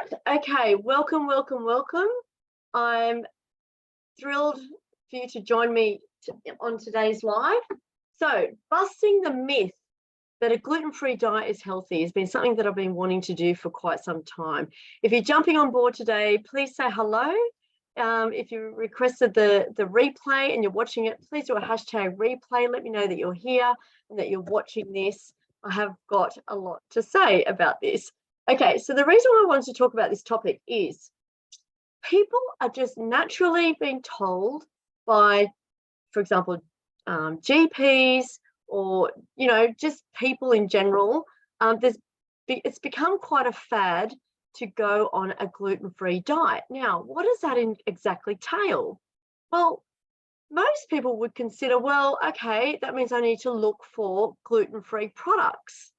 Right. Okay. Welcome, welcome, welcome. I'm thrilled for you to join me on today's live. So, busting the myth that a gluten-free diet is healthy has been something that I've been wanting to do for quite some time. If you're jumping on board today, please say hello. If you requested the replay and you're watching it, please do a hashtag replay. Let me know that you're here and that you're watching this. I have got a lot to say about this. Okay, so the reason why I wanted to talk about this topic is people are just naturally being told by, for example, GPs or, just people in general, it's become quite a fad to go on a gluten-free diet. Now, what does that exactly entail? Well, most people would consider, well, okay, that means I need to look for gluten-free products.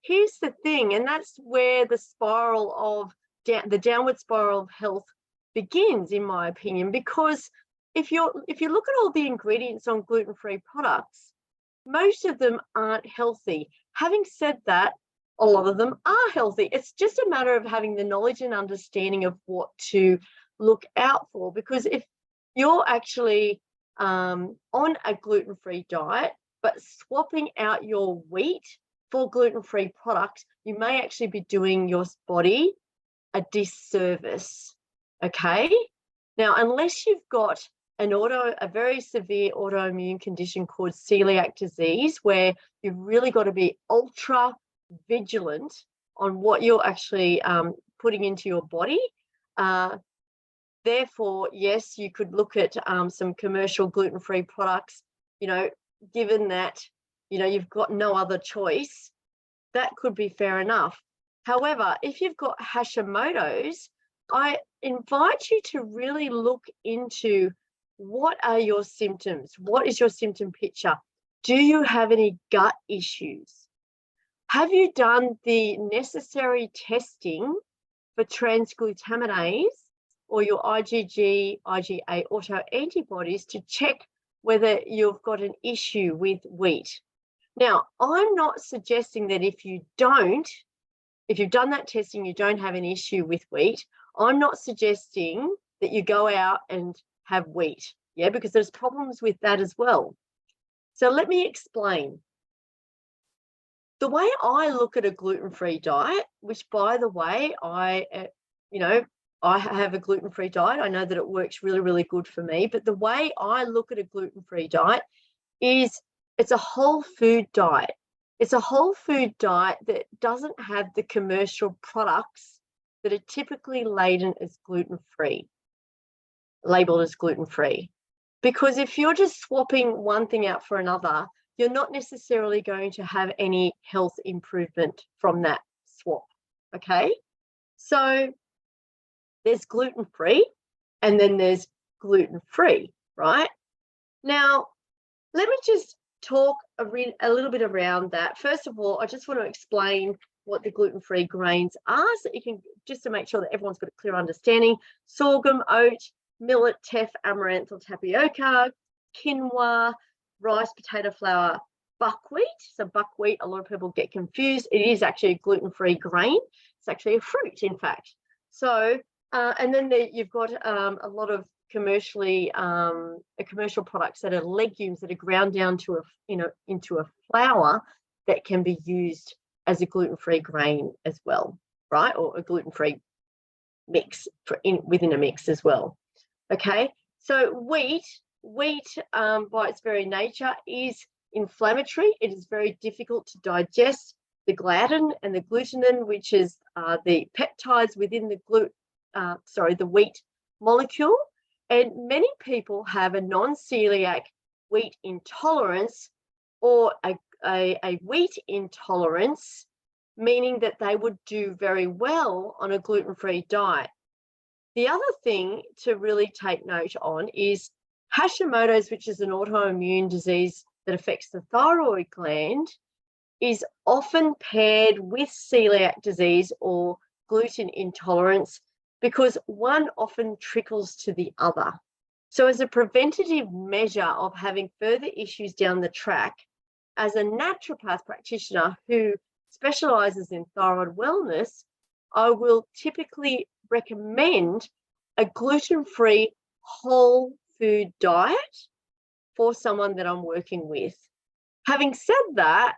Here's the thing, and that's where the spiral of the downward spiral of health begins, in my opinion, because if you look at all the ingredients on gluten-free products, most of them aren't healthy. Having said that, a lot of them are healthy. It's just a matter of having the knowledge and understanding of what to look out for, because if you're actually on a gluten-free diet, but swapping out your wheat for gluten-free products, you may actually be doing your body a disservice, okay? Now, unless you've got a very severe autoimmune condition called celiac disease, where you've really got to be ultra vigilant on what you're actually putting into your body. Therefore, yes, you could look at some commercial gluten-free products, given that, you've got no other choice. That could be fair enough. However, if you've got Hashimoto's, I invite you to really look into what are your symptoms? What is your symptom picture? Do you have any gut issues? Have you done the necessary testing for transglutaminase or your IgG, IgA autoantibodies to check whether you've got an issue with wheat? Now, I'm not suggesting that if you've done that testing, you don't have an issue with wheat. I'm not suggesting that you go out and have wheat, because there's problems with that as well. So let me explain. The way I look at a gluten-free diet, which, by the way, I have a gluten-free diet. I know that it works really, really good for me. But the way I look at a gluten-free diet is it's a whole food diet. It's a whole food diet that doesn't have the commercial products that are typically labeled as gluten-free. Because if you're just swapping one thing out for another, you're not necessarily going to have any health improvement from that swap, okay? So there's gluten-free and then there's gluten-free, right? Now, let me just talk a little bit around that. First of all, I just want to explain what the gluten-free grains are, so you can, just to make sure that everyone's got a clear understanding. Sorghum, oat, millet, teff, amaranth or tapioca, quinoa, rice, potato flour, buckwheat. So buckwheat, a lot of people get confused. It is actually a gluten-free grain. It's actually a fruit, in fact. So, and then you've got a lot of commercial products that are legumes that are ground down to into a flour that can be used as a gluten-free grain as well, right? Or a gluten-free mix within a mix as well. Okay, so wheat by its very nature is inflammatory. It is very difficult to digest. The gliadin and the glutenin, which is the peptides within the wheat molecule. And many people have a non-celiac wheat intolerance or a wheat intolerance, meaning that they would do very well on a gluten-free diet. The other thing to really take note on is Hashimoto's, which is an autoimmune disease that affects the thyroid gland, is often paired with celiac disease or gluten intolerance because one often trickles to the other. So as a preventative measure of having further issues down the track, as a naturopath practitioner who specialises in thyroid wellness, I will typically recommend a gluten-free whole food diet for someone that I'm working with. Having said that,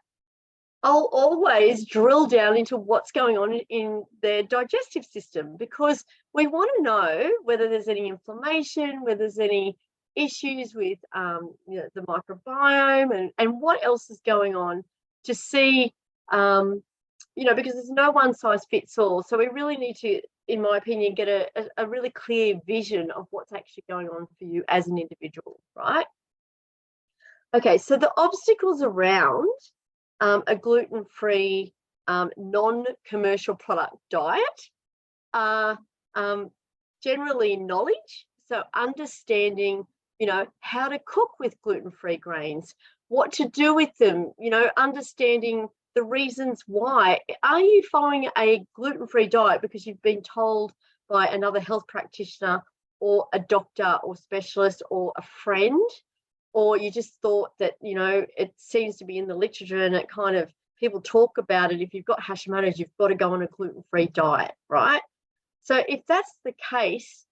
I'll always drill down into what's going on in their digestive system, because we want to know whether there's any inflammation, whether there's any issues with the microbiome, and what else is going on, to see, because there's no one size fits all. So we really need to, in my opinion, get a really clear vision of what's actually going on for you as an individual, right? Okay, so the obstacles around a gluten-free, non-commercial product diet are generally knowledge. So understanding, how to cook with gluten-free grains, what to do with them, understanding the reasons why. Are you following a gluten-free diet because you've been told by another health practitioner or a doctor or specialist or a friend? Or you just thought that, it seems to be in the literature and it kind of, people talk about it. If you've got Hashimoto's, you've got to go on a gluten-free diet, right? So if that's the case,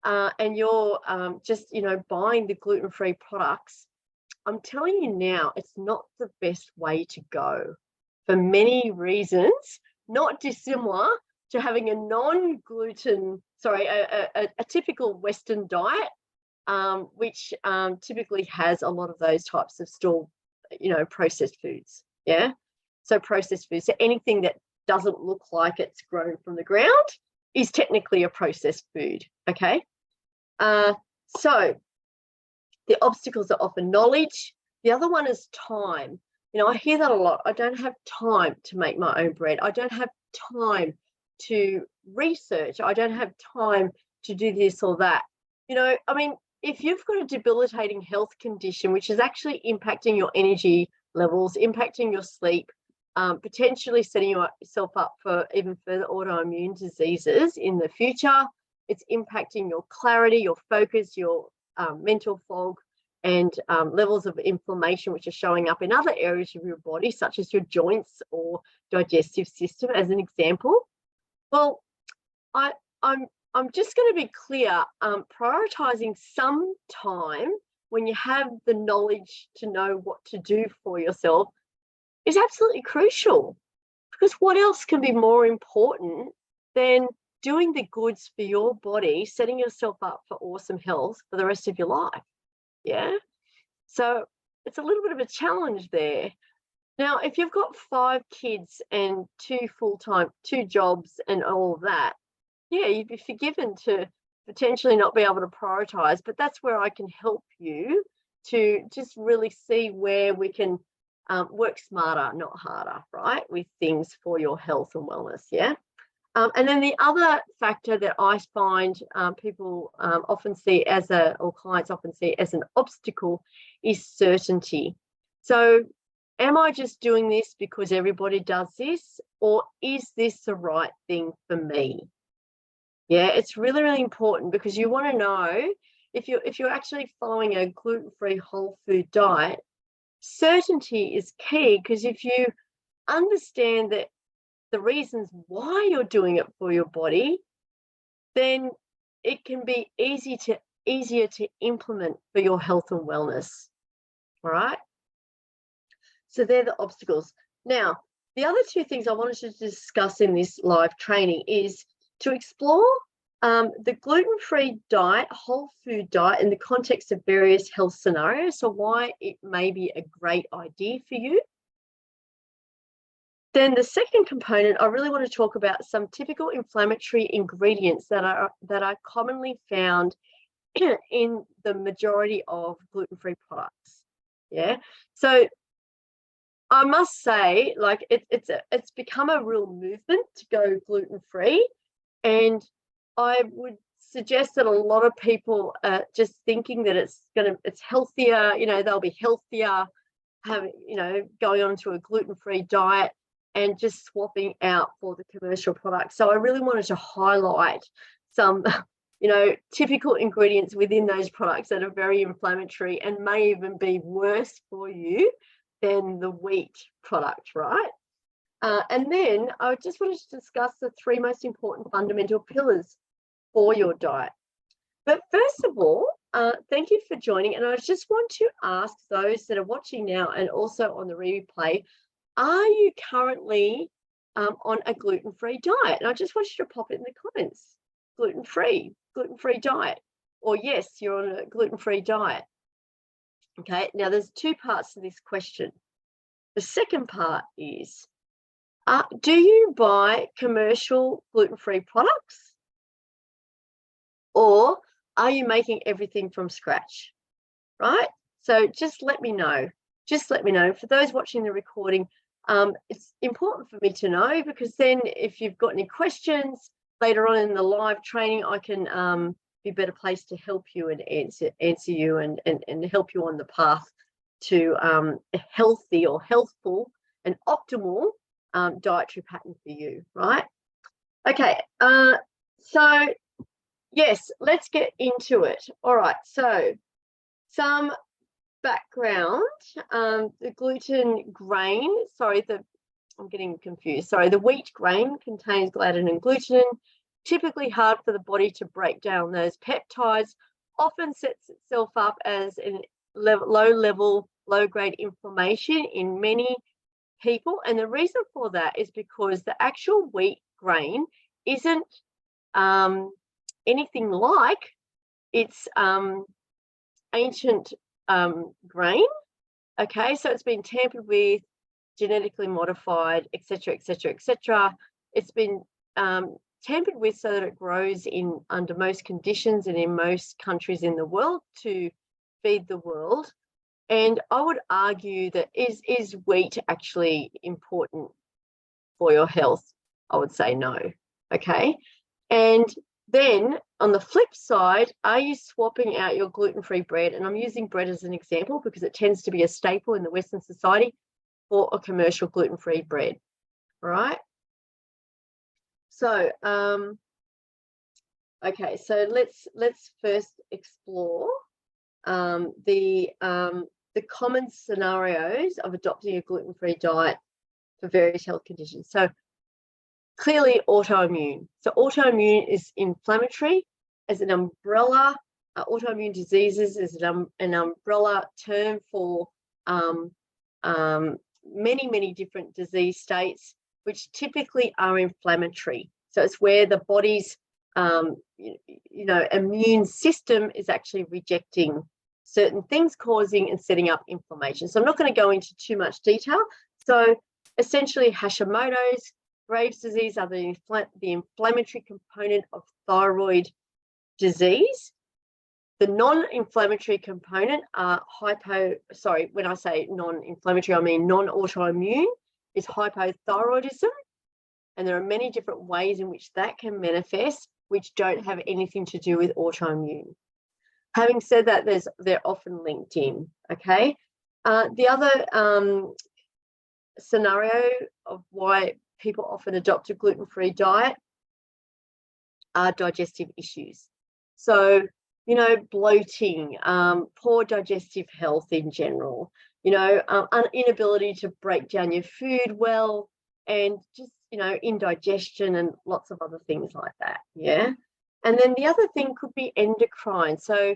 and you're just, buying the gluten-free products, I'm telling you now, it's not the best way to go for many reasons, not dissimilar to having a non-gluten, a typical Western diet, which typically has a lot of those types of stored, processed foods. Yeah. So processed foods, so anything that doesn't look like it's grown from the ground is technically a processed food. Okay. So the obstacles are often knowledge. The other one is time. I hear that a lot. I don't have time to make my own bread. I don't have time to research. I don't have time to do this or that. If you've got a debilitating health condition, which is actually impacting your energy levels, impacting your sleep, potentially setting yourself up for even further autoimmune diseases in the future, it's impacting your clarity, your focus, your mental fog, and levels of inflammation, which are showing up in other areas of your body, such as your joints or digestive system, as an example. Well, I'm just going to be clear, prioritizing some time when you have the knowledge to know what to do for yourself is absolutely crucial, because what else can be more important than doing the goods for your body, setting yourself up for awesome health for the rest of your life? Yeah. So it's a little bit of a challenge there. Now, if you've got 5 kids and 2 jobs and all of that, yeah, you'd be forgiven to potentially not be able to prioritize, but that's where I can help you to just really see where we can work smarter, not harder, right, with things for your health and wellness. Yeah. And then the other factor that I find people often see or clients often see as an obstacle is certainty. So am I just doing this because everybody does this, or is this the right thing for me? Yeah, it's really, really important, because you want to know if you're actually following a gluten-free whole food diet, certainty is key, because if you understand that the reasons why you're doing it for your body, then it can be easier to implement for your health and wellness. All right. So they're the obstacles. Now, the other 2 things I wanted to discuss in this live training is to explore the gluten-free diet, whole food diet, in the context of various health scenarios, so why it may be a great idea for you. Then the second component, I really want to talk about some typical inflammatory ingredients that are commonly found in the majority of gluten-free products. Yeah. So I must say, like, it's become a real movement to go gluten-free, and I would suggest that a lot of people are just thinking that it's healthier, they'll be healthier, going on to a gluten-free diet and just swapping out for the commercial products. So I really wanted to highlight some, typical ingredients within those products that are very inflammatory and may even be worse for you than the wheat product, right? And then I just wanted to discuss the 3 most important fundamental pillars for your diet. But first of all, thank you for joining. And I just want to ask those that are watching now and also on the replay, are you currently on a gluten-free diet? And I just want you to pop it in the comments. Gluten-free diet. Or yes, you're on a gluten-free diet. Okay, now there's 2 parts to this question. The second part is, do you buy commercial gluten-free products? Or are you making everything from scratch, right? So just let me know. Just let me know. For those watching the recording, it's important for me to know, because then if you've got any questions later on in the live training, I can be better placed to help you and answer you and help you on the path to a healthy or healthful and optimal dietary pattern for you, right? Okay, so yes, let's get into it. All right, so some background. The gluten grain, I'm getting confused. Sorry, the wheat grain contains gliadin and gluten, typically hard for the body to break down those peptides, often sets itself up as a low-level, low-grade inflammation in many people. And the reason for that is because the actual wheat grain isn't anything like its ancient grain. Okay, so it's been tampered with, genetically modified, etc., etc., etc. It's been tampered with so that it grows under most conditions and in most countries in the world to feed the world. And I would argue that is wheat actually important for your health? I would say no. Okay, and then on the flip side, are you swapping out your gluten-free bread? And I'm using bread as an example because it tends to be a staple in the Western society, for a commercial gluten-free bread, all right? So, okay, so let's first explore the common scenarios of adopting a gluten-free diet for various health conditions. So clearly autoimmune. So autoimmune is inflammatory as an umbrella. Autoimmune diseases is an umbrella term for many different disease states, which typically are inflammatory. So it's where the body's immune system is actually rejecting certain things, causing and setting up inflammation. So I'm not going to go into too much detail. So essentially Hashimoto's, Graves' disease are the inflammatory component of thyroid disease. The non-inflammatory component are when I say non-inflammatory, I mean non-autoimmune, is hypothyroidism. And there are many different ways in which that can manifest, which don't have anything to do with autoimmune. Having said that, they're often linked in, okay? The other scenario of why people often adopt a gluten-free diet are digestive issues. So, bloating, poor digestive health in general, inability to break down your food well, and just, indigestion and lots of other things like that, yeah? And then the other thing could be endocrine. So,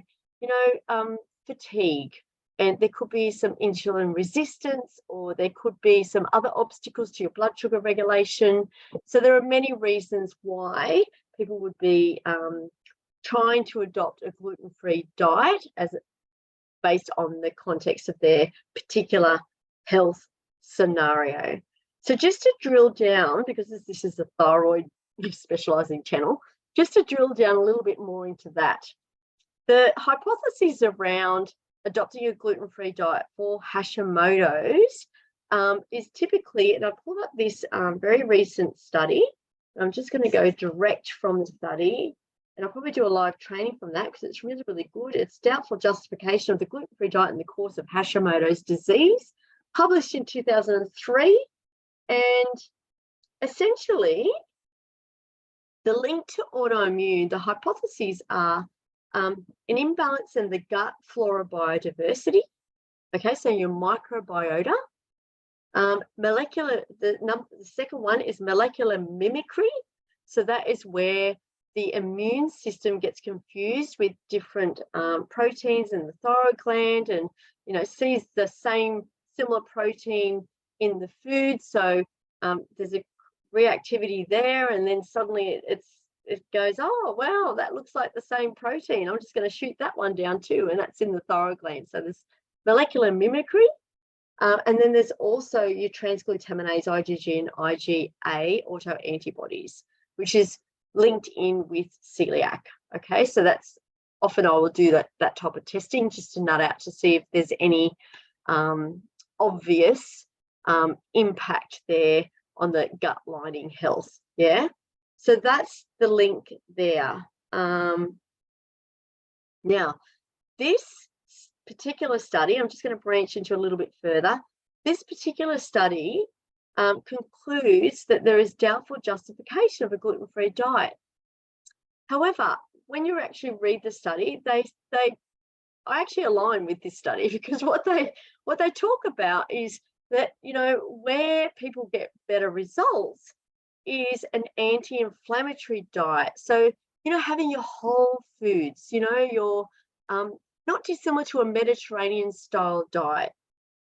fatigue, and there could be some insulin resistance, or there could be some other obstacles to your blood sugar regulation. So there are many reasons why people would be trying to adopt a gluten-free diet based on the context of their particular health scenario. So just to drill down, because this is a thyroid specializing channel, just to drill down a little bit more into that. The hypotheses around adopting a gluten-free diet for Hashimoto's is typically, and I pulled up this very recent study. I'm just going to go direct from the study, and I'll probably do a live training from that because it's really, really good. It's doubtful justification of the gluten-free diet in the course of Hashimoto's disease, published in 2003. And essentially, the link to autoimmune, the hypotheses are an imbalance in the gut flora biodiversity, okay, so your microbiota, The second one is molecular mimicry. So that is where the immune system gets confused with different proteins in the thyroid gland, and sees the similar protein in the food. So there's a reactivity there, and then suddenly it goes, oh wow, that looks like the same protein. I'm just going to shoot that one down too, and that's in the thyroid gland. So there's molecular mimicry. And then there's also your transglutaminase IgG and IgA autoantibodies, which is linked in with celiac. Okay, so that's often I will do that type of testing just to nut out to see if there's any obvious impact there on the gut lining health. Yeah, so that's the link there. Now, this particular study, I'm just going to branch into a little bit further. This particular study concludes that there is doubtful justification of a gluten-free diet. However, when you actually read the study, I actually align with this study, because what they talk about is that where people get better results is an anti-inflammatory diet. So having your whole foods, your not dissimilar to a Mediterranean style diet.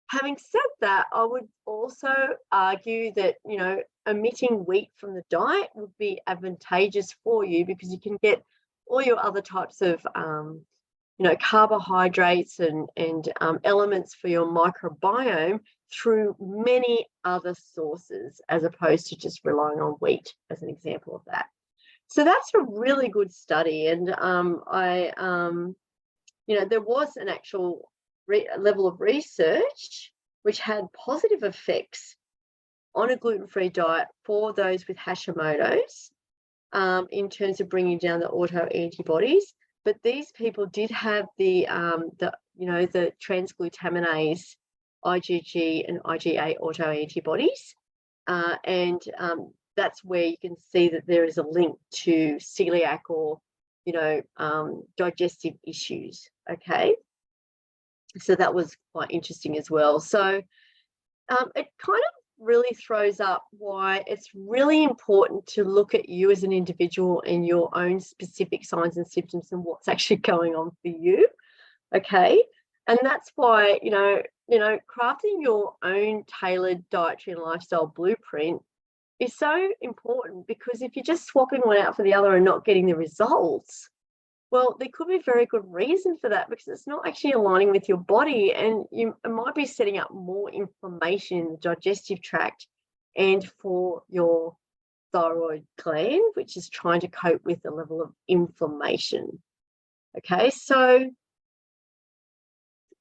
Having said that, I would also argue that, omitting wheat from the diet would be advantageous for you, because you can get all your other types of, carbohydrates and elements for your microbiome through many other sources, as opposed to just relying on wheat as an example of that. So that's a really good study. And there was an actual level of research which had positive effects on a gluten-free diet for those with Hashimoto's in terms of bringing down the autoantibodies. But these people did have the transglutaminase IgG and IgA autoantibodies, and that's where you can see that there is a link to celiac or digestive issues. Okay, so that was quite interesting as well. So it kind of really throws up why it's really important to look at you as an individual and your own specific signs and symptoms and what's actually going on for you. Okay, and that's why crafting your own tailored dietary and lifestyle blueprint is so important, because if you're just swapping one out for the other and not getting the results, well, there could be a very good reason for that, because it's not actually aligning with your body, and it might be setting up more inflammation in the digestive tract and for your thyroid gland, which is trying to cope with the level of inflammation. Okay, so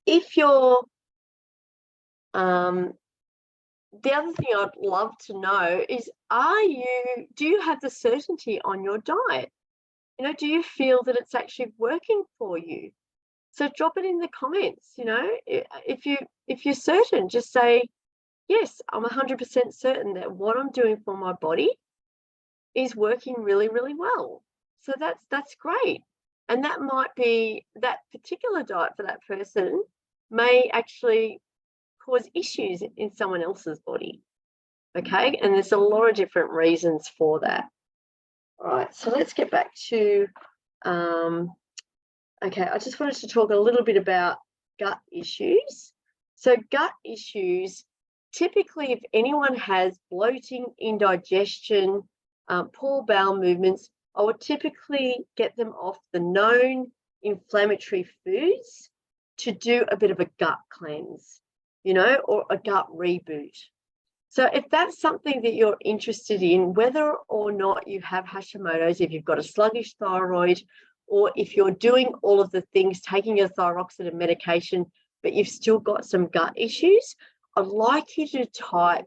if you're the other thing I'd love to know is, do you have the certainty on your diet? Do you feel that it's actually working for you? So drop it in the comments. If you're certain, just say, yes, I'm 100% certain that what I'm doing for my body is working really, really well. So that's great. And that might be, that particular diet for that person may actually cause issues in someone else's body. Okay, and there's a lot of different reasons for that. All right, so let's get back to, okay, I just wanted to talk a little bit about gut issues. So gut issues, typically if anyone has bloating, indigestion, poor bowel movements, I would typically get them off the known inflammatory foods to do a bit of a gut cleanse, or a gut reboot. So if that's something that you're interested in, whether or not you have Hashimoto's, if you've got a sluggish thyroid, or if you're doing all of the things, taking your thyroxine medication, but you've still got some gut issues, I'd like you to type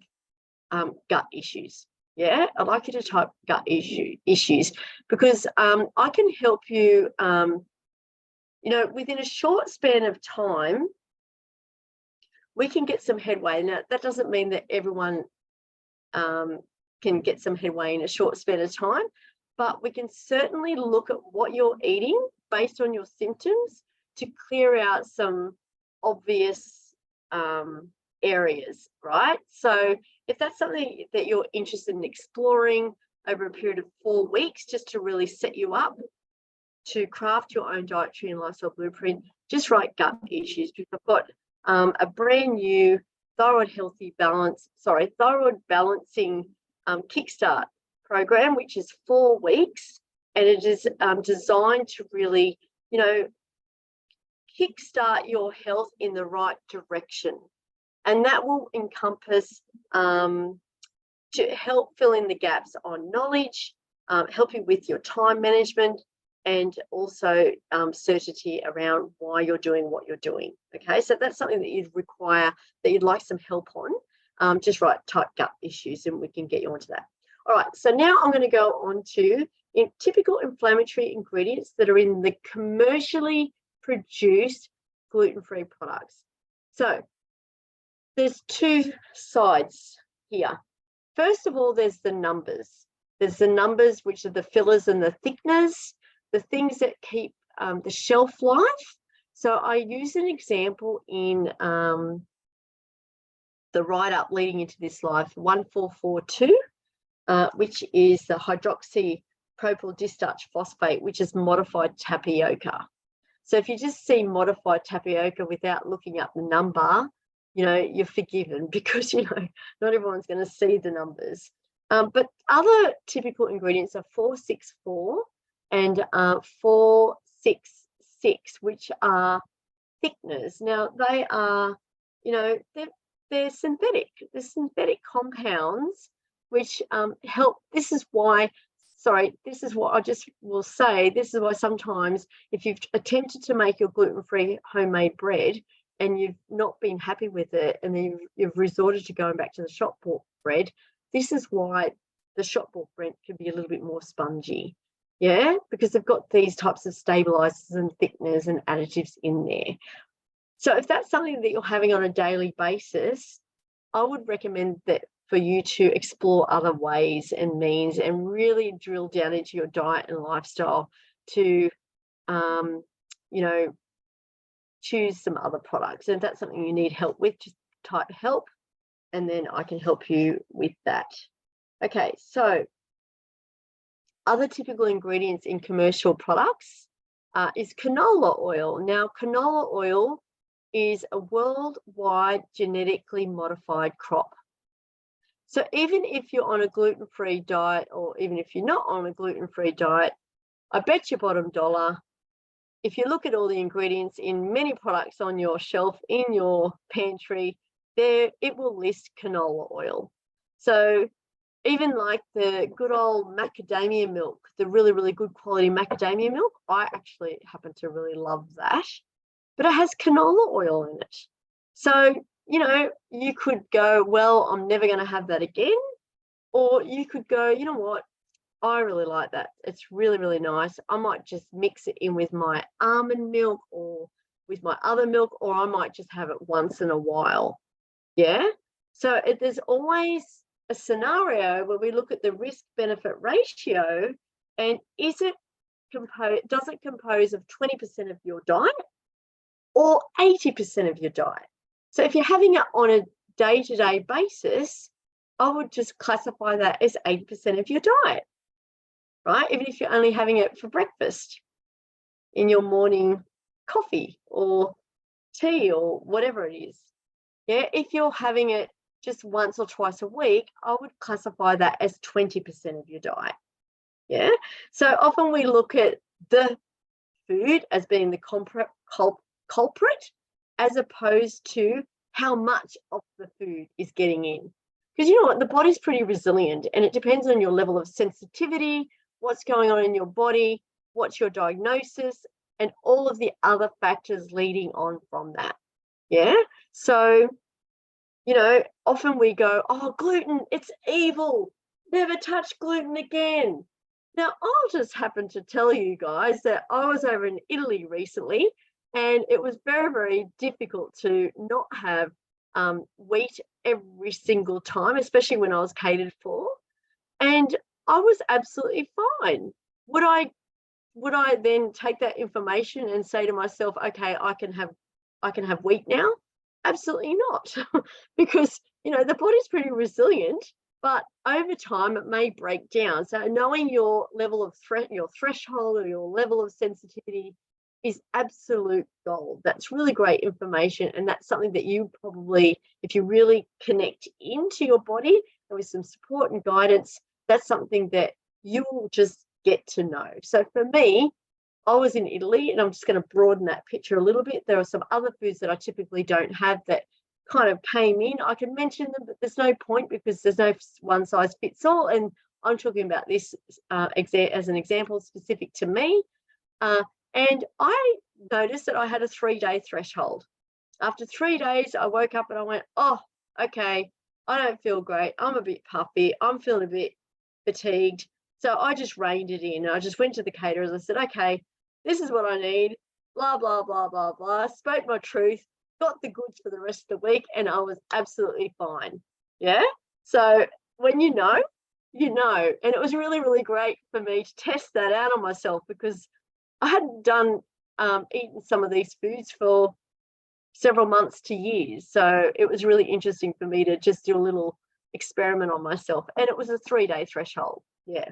gut issues. Yeah, I'd like you to type gut issues, because I can help you, within a short span of time, we can get some headway. Now, that doesn't mean that everyone can get some headway in a short span of time, but we can certainly look at what you're eating based on your symptoms to clear out some obvious areas, right? So if that's something that you're interested in exploring over a period of 4 weeks, just to really set you up to craft your own dietary and lifestyle blueprint, just write gut issues, because I've got a brand new thyroid balancing kickstart program, which is 4 weeks, and it is designed to really, kickstart your health in the right direction. And that will encompass to help fill in the gaps on knowledge, help you with your time management, and also certainty around why you're doing what you're doing. Okay, so that's something that you'd like some help on. Just write type gut issues and we can get you onto that. All right, so now I'm going to go on to typical inflammatory ingredients that are in the commercially produced gluten-free products. So there's two sides here. First of all, there's the numbers. There's the numbers, which are the fillers and the thickeners, the things that keep the shelf life. So I use an example in the write-up leading into this live, 1442, which is the hydroxypropyl distarch phosphate, which is modified tapioca. So if you just see modified tapioca without looking up the number, you're forgiven, because, not everyone's going to see the numbers. But other typical ingredients are 464 and 466, which are thickeners. Now, they are, they're synthetic. They're synthetic compounds which help. This is what I just will say. This is why sometimes if you've attempted to make your gluten-free homemade bread and you've not been happy with it, and then you've resorted to going back to the shop bought bread, this is why the shop bought bread can be a little bit more spongy. Yeah, because they've got these types of stabilizers and thickeners and additives in there. So if that's something that you're having on a daily basis, I would recommend that for you to explore other ways and means and really drill down into your diet and lifestyle to, choose some other products. And if that's something you need help with, just type help, and then I can help you with that. Okay, so other typical ingredients in commercial products is canola oil. Now, canola oil is a worldwide genetically modified crop. So even if you're on a gluten-free diet, or even if you're not on a gluten-free diet, I bet your bottom dollar, if you look at all the ingredients in many products on your shelf, in your pantry, it will list canola oil. So even like the good old macadamia milk, the really, really good quality macadamia milk, I actually happen to really love that, but it has canola oil in it. So, you could go, well, I'm never going to have that again. Or you could go, you know what? I really like that. It's really, really nice. I might just mix it in with my almond milk or with my other milk, or I might just have it once in a while. Yeah. So there's always a scenario where we look at the risk-benefit ratio, and does it compose of 20% of your diet or 80% of your diet? So if you're having it on a day-to-day basis, I would just classify that as 80% of your diet, right? Even if you're only having it for breakfast, in your morning coffee or tea or whatever it is. Yeah, if you're having it just once or twice a week, I would classify that as 20% of your diet. Yeah, so often we look at the food as being the culprit, as opposed to how much of the food is getting in. Because you know what, the body's pretty resilient, and it depends on your level of sensitivity, what's going on in your body, what's your diagnosis, and all of the other factors leading on from that. Yeah, so often we go, oh, gluten, it's evil, never touch gluten again. Now, I'll just happen to tell you guys that I was over in Italy recently, and it was very, very difficult to not have wheat every single time, especially when I was catered for. And I was absolutely fine. Would I then take that information and say to myself, okay, I can have wheat now? Absolutely not, because the body's pretty resilient, but over time it may break down. So knowing your level of your threshold or your level of sensitivity is absolute gold. That's really great information, and that's something that you probably, if you really connect into your body and with some support and guidance, that's something that you will just get to know. So for me, I was in Italy, and I'm just going to broaden that picture a little bit. There are some other foods that I typically don't have that kind of came in. I can mention them, but there's no point because there's no one size fits all. And I'm talking about this as an example specific to me. And I noticed that I had a 3-day threshold. After 3 days, I woke up and I went, oh, okay, I don't feel great. I'm a bit puffy. I'm feeling a bit fatigued. So I just reined it in. I just went to the caterers. I said, okay, this is what I need, blah, blah, blah, blah, blah. Spoke my truth, got the goods for the rest of the week, and I was absolutely fine. Yeah. So when you know, you know. And it was really, really great for me to test that out on myself because I hadn't eaten some of these foods for several months to years. So it was really interesting for me to just do a little experiment on myself. And it was a 3-day threshold. Yeah.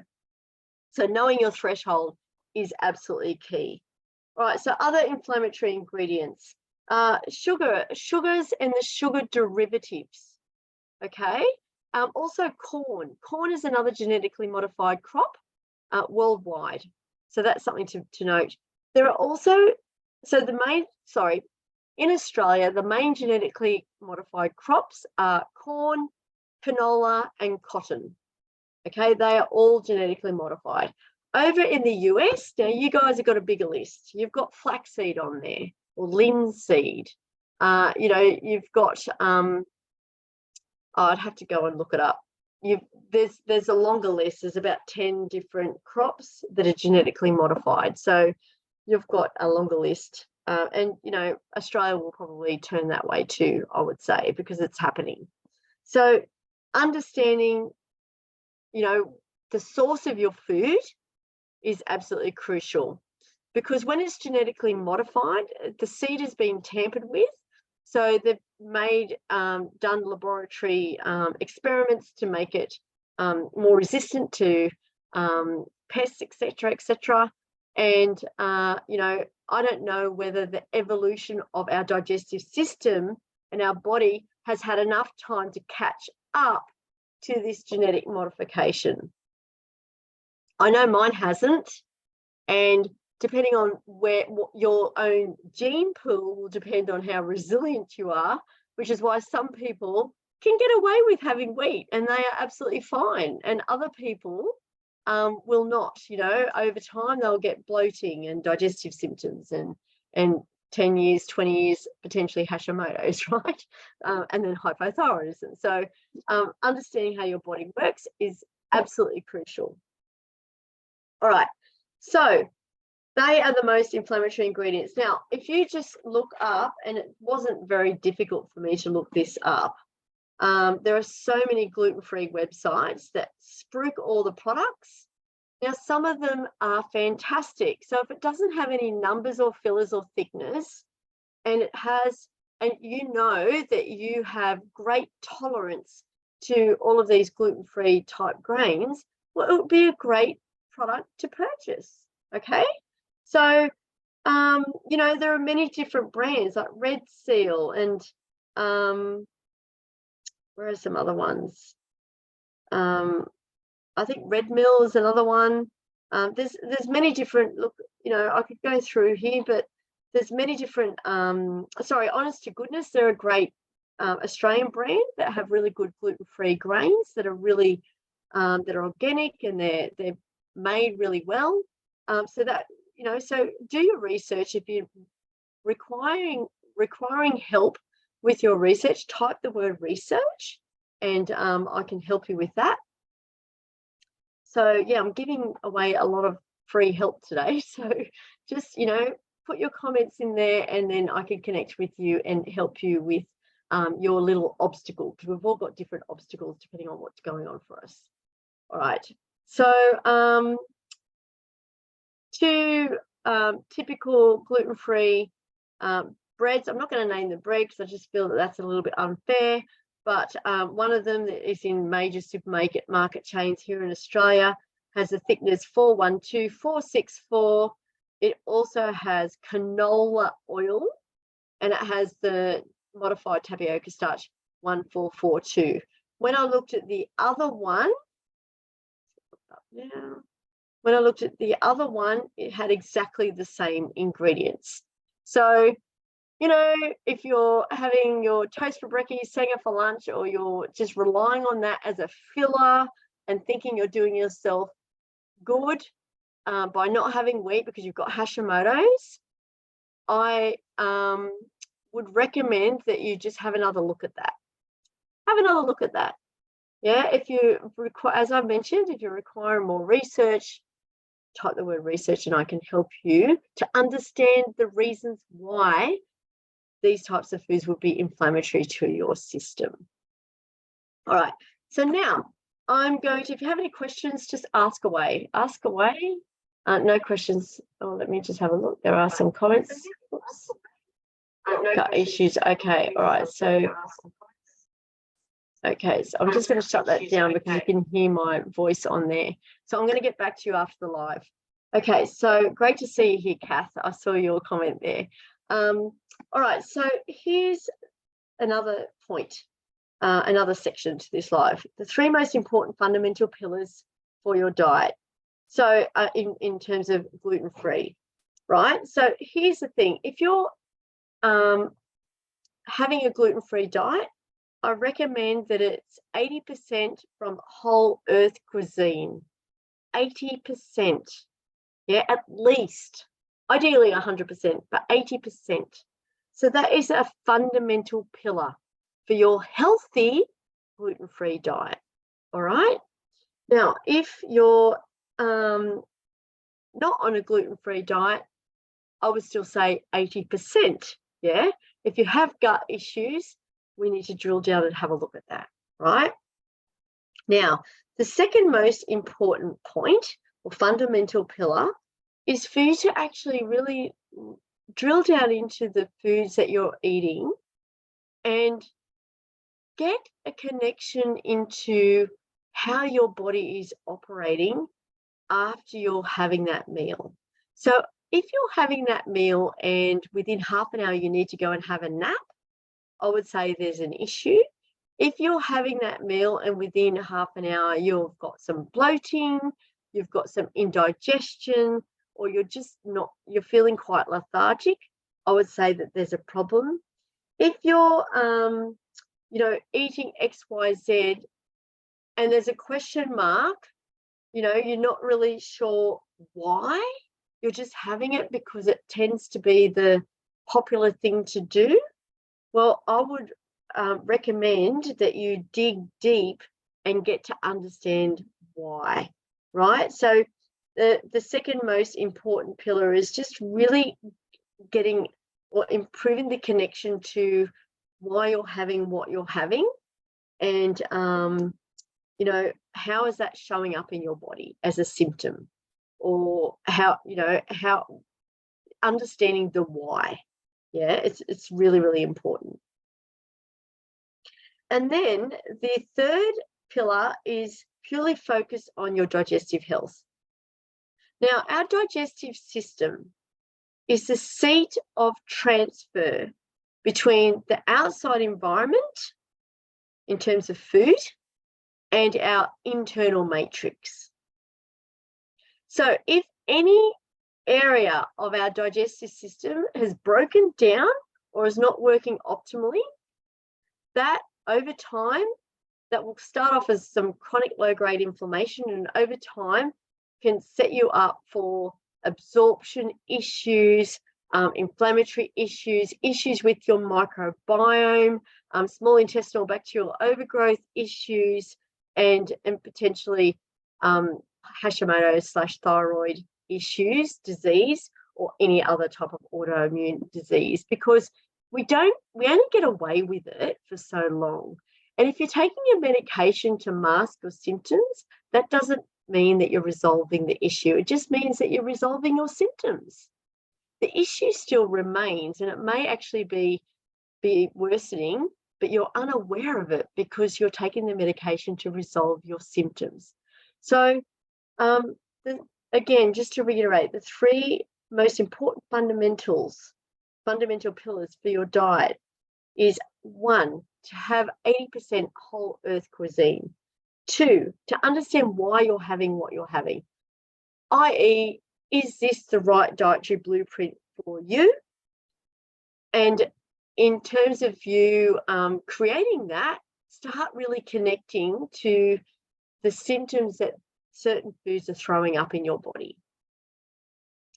So knowing your threshold is absolutely key. All right, so other inflammatory ingredients, sugars and the sugar derivatives, okay? Also corn. Corn is another genetically modified crop worldwide. So that's something to note. There are also, in Australia, the main genetically modified crops are corn, canola, and cotton. Okay, they are all genetically modified. Over in the US, now you guys have got a bigger list. You've got flaxseed on there, or linseed. You've got, I'd have to go and look it up. There's a longer list. There's about 10 different crops that are genetically modified. So you've got a longer list. And Australia will probably turn that way too, I would say, because it's happening. So understanding the source of your food is absolutely crucial, because when it's genetically modified, the seed has been tampered with. So they've done laboratory experiments to make it more resistant to pests, etc., etc. And I don't know whether the evolution of our digestive system and our body has had enough time to catch up to this genetic modification. I know mine hasn't, and depending on what your own gene pool will depend on how resilient you are, which is why some people can get away with having wheat and they are absolutely fine, and other people will not. Over time they'll get bloating and digestive symptoms and 10 years, 20 years, potentially Hashimoto's, right? And then hypothyroidism. So understanding how your body works is absolutely crucial. All right, so they are the most inflammatory ingredients. Now, if you just look up, and it wasn't very difficult for me to look this up, there are so many gluten-free websites that spruik all the products. Now, some of them are fantastic. So if it doesn't have any numbers or fillers or thickness, and you know that you have great tolerance to all of these gluten-free type grains, well, it would be a great product to purchase. Okay. So, there are many different brands like Red Seal and where are some other ones? I think Red Mill is another one. There's many different, I could go through here, but there's many different, Honest to Goodness, they're a great Australian brand that have really good gluten-free grains that are really, that are organic, and they're made really well. So do your research. If you're requiring help with your research, type the word research, and I can help you with that. So yeah, I'm giving away a lot of free help today. So just, put your comments in there, and then I can connect with you and help you with your little obstacle, because we've all got different obstacles depending on what's going on for us. All right. So two typical gluten-free breads. I'm not going to name the bread because I just feel that that's a little bit unfair. But one of them that is in major supermarket chains here in Australia has a thickness 412, 464. It also has canola oil, and it has the modified tapioca starch 1442. When I looked at the other one, when I looked at the other one, it had exactly the same ingredients. So, you know, if you're having your toast for breakfast, sanger for lunch, or you're just relying on that as a filler and thinking you're doing yourself good by not having wheat because you've got Hashimoto's, I would recommend that you just have another look at that. Have another look at that. Yeah, if you require, as I mentioned, if you require more research, type the word research and I can help you to understand the reasons why these types of foods would be inflammatory to your system. All right, so now I'm going to, if you have any questions, just ask away. Ask away. No questions. Oh, let me just have a look. There are some comments. Oops. Got issues. Okay, all right. So, okay, so I'm just going to shut that down because you can hear my voice on there. So I'm going to get back to you after the live. Okay, so great to see you here, Kath. I saw your comment there. All right, so here's another point, another section to this live. The 3 most important fundamental pillars for your diet. So in terms of gluten-free, right? So here's the thing. If you're having a gluten-free diet, I recommend that it's 80% from whole earth cuisine. 80%. Yeah, at least. Ideally 100%, but 80%. So that is a fundamental pillar for your healthy gluten-free diet. All right. Now, if you're not on a gluten-free diet, I would still say 80%. Yeah. If you have gut issues, we need to drill down and have a look at that. Right. Now, the second most important point or fundamental pillar is for you to actually really drill down into the foods that you're eating and get a connection into how your body is operating after you're having that meal. So if you're having that meal and within half an hour you need to go and have a nap, I would say there's an issue. If you're having that meal and within half an hour you've got some bloating, you've got some indigestion, or you're feeling quite lethargic, I would say that there's a problem. If you're, eating X, Y, Z, and there's a question mark, you're not really sure why, you're just having it because it tends to be the popular thing to do, well, I would recommend that you dig deep and get to understand why, right? So the second most important pillar is just really getting or improving the connection to why you're having what you're having, and how is that showing up in your body as a symptom, or how understanding the why. Yeah, it's really, really important. And then the third pillar is purely focused on your digestive health. Now, our digestive system is the seat of transfer between the outside environment in terms of food and our internal matrix. So if any area of our digestive system has broken down or is not working optimally, that over time, that will start off as some chronic low-grade inflammation, and over time can set you up for absorption issues, inflammatory issues, issues with your microbiome, small intestinal bacterial overgrowth issues, and potentially Hashimoto/thyroid issues, disease, or any other type of autoimmune disease, because we only get away with it for so long. And if you're taking a medication to mask your symptoms, that doesn't mean that you're resolving the issue. It just means that you're resolving your symptoms. the issue still remains, and it may actually be worsening, but you're unaware of it because you're taking the medication to resolve your symptoms. So again, just to reiterate, the three most important fundamental pillars for your diet is: 1, to have 80% whole earth cuisine; 2, to understand why you're having what you're having, i.e., is this the right dietary blueprint for you? And in terms of you creating that, start really connecting to the symptoms that certain foods are throwing up in your body,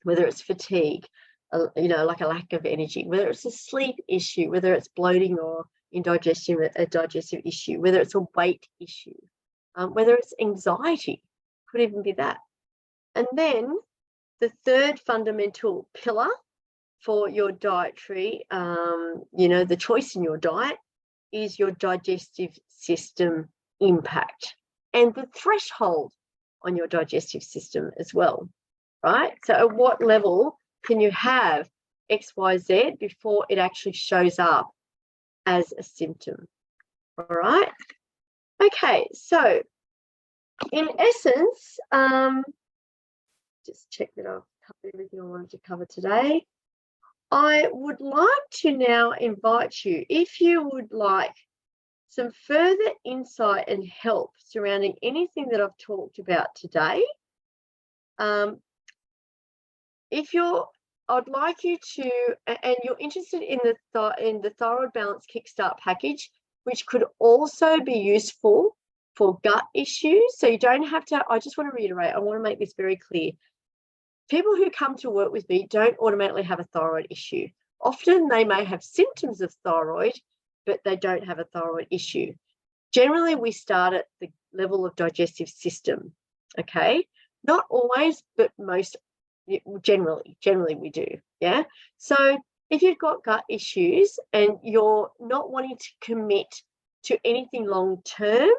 whether it's fatigue, like a lack of energy, whether it's a sleep issue, whether it's bloating or indigestion, a digestive issue, whether it's a weight issue, whether it's anxiety, could even be that. And then the third fundamental pillar for your dietary, the choice in your diet, is your digestive system impact and the threshold on your digestive system as well, right? So at what level can you have XYZ before it actually shows up as a symptom? All right. Okay, so in essence, just check that I've covered everything I wanted to cover today. I would like to now invite you, if you would like some further insight and help surrounding anything that I've talked about today, I'd like you to, and you're interested in the Thyroid Balance Kickstart package, which could also be useful for gut issues. So you don't have to, I just want to reiterate, I want to make this very clear. People who come to work with me don't automatically have a thyroid issue. Often they may have symptoms of thyroid, but they don't have a thyroid issue. Generally, we start at the level of digestive system, okay? Not always, but most, generally we do, yeah? So if you've got gut issues and you're not wanting to commit to anything long-term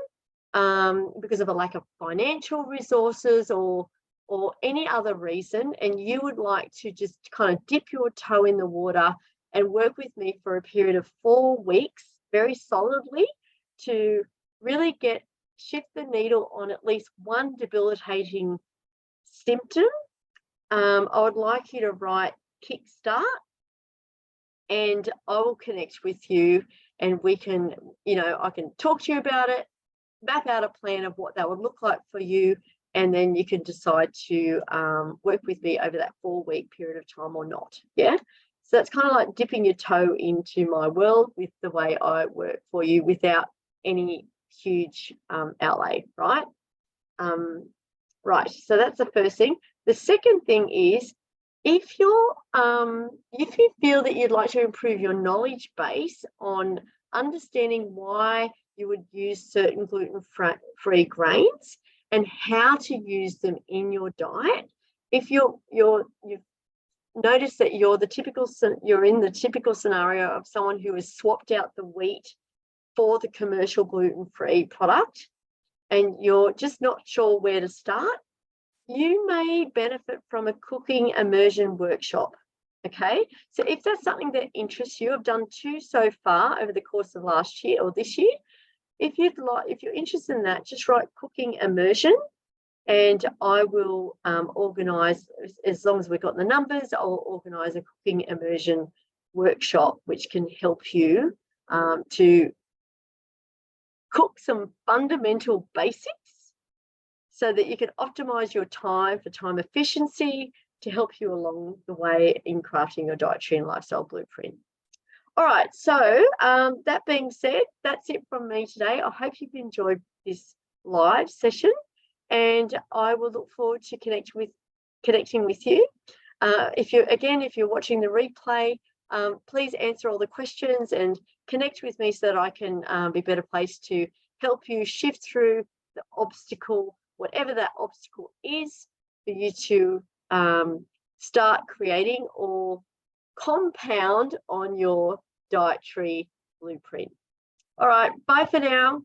because of a lack of financial resources or any other reason, and you would like to just kind of dip your toe in the water and work with me for a period of 4 weeks very solidly to really shift the needle on at least one debilitating symptom, I would like you to write Kickstart, and I will connect with you, and we can, I can talk to you about it, map out a plan of what that would look like for you, and then you can decide to work with me over that 4-week period of time or not. Yeah. So that's kind of like dipping your toe into my world with the way I work for you without any huge outlay, right? Right. So that's the first thing. The second thing is, if you feel that you'd like to improve your knowledge base on understanding why you would use certain gluten-free grains and how to use them in your diet, if you've noticed that you're in the typical scenario of someone who has swapped out the wheat for the commercial gluten-free product and you're just not sure where to start, you may benefit from a cooking immersion workshop. Okay, so if that's something that interests you, I've done 2 so far over the course of last year or this year. If you're interested in that, just write cooking immersion, and I will organise, as long as we've got the numbers, I'll organise a cooking immersion workshop which can help you to cook some fundamental basics so that you can optimise your time for time efficiency to help you along the way in crafting your dietary and lifestyle blueprint. All right, so that being said, that's it from me today. I hope you've enjoyed this live session, and I will look forward to connecting with you. If you're watching the replay, please answer all the questions and connect with me so that I can be better placed to help you shift through the obstacle, whatever that obstacle is, for you to start creating or compound on your dietary blueprint. All right, bye for now.